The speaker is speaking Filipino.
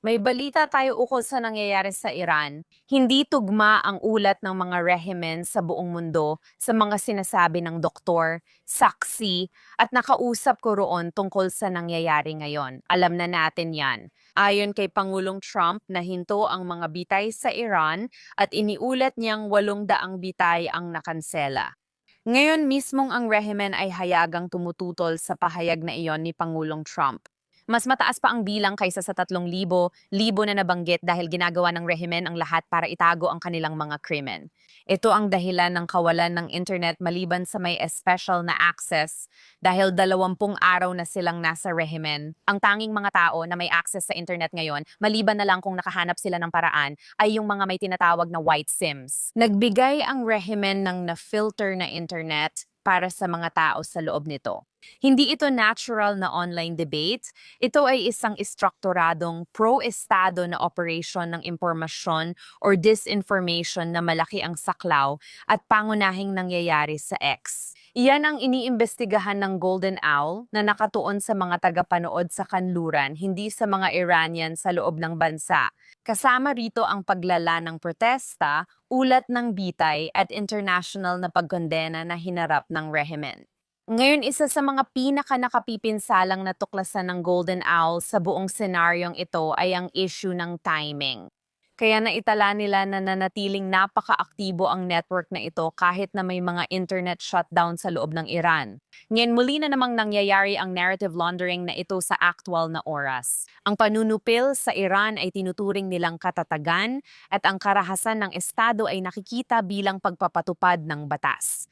May balita tayo ukol sa nangyayari sa Iran. Hindi tugma ang ulat ng mga rehimen sa buong mundo sa mga sinasabi ng doktor, saksi, at nakausap ko roon tungkol sa nangyayari ngayon. Alam na natin yan. Ayon kay Pangulong Trump, nahinto ang mga bitay sa Iran at iniulat niyang 800 bitay ang nakansela. Ngayon mismong ang rehimen ay hayagang tumututol sa pahayag na iyon ni Pangulong Trump. Mas mataas pa ang bilang kaysa sa 3,000 libo na nabanggit dahil ginagawa ng rehimen ang lahat para itago ang kanilang mga krimen. Ito ang dahilan ng kawalan ng internet maliban sa may special na access dahil 20 araw na silang nasa rehimen. Ang tanging mga tao na may access sa internet ngayon, maliban na lang kung nakahanap sila ng paraan, ay yung mga may tinatawag na white sims. Nagbigay ang rehimen ng na-filter na internet para sa mga tao sa loob nito. Hindi ito natural na online debate, ito ay isang istrukturadong pro-estado na operation ng impormasyon or disinformation na malaki ang saklaw at pangunahing nangyayari sa X. Iyan ang iniimbestigahan ng Golden Owl na nakatuon sa mga tagapanood sa kanluran, hindi sa mga Iranian sa loob ng bansa. Kasama rito ang paglala ng protesta, ulat ng bitay at international na pagkondena na hinarap ng rehimen. Ngayon, isa sa mga pinaka-nakapipinsalang natuklasan ng Golden Owl sa buong senaryong ito ay ang issue ng timing. Kaya naitala nila na nanatiling napaka-aktibo ang network na ito kahit na may mga internet shutdown sa loob ng Iran. Ngayon muli na namang nangyayari ang narrative laundering na ito sa aktual na oras. Ang panunupil sa Iran ay tinuturing nilang katatagan at ang karahasan ng Estado ay nakikita bilang pagpapatupad ng batas.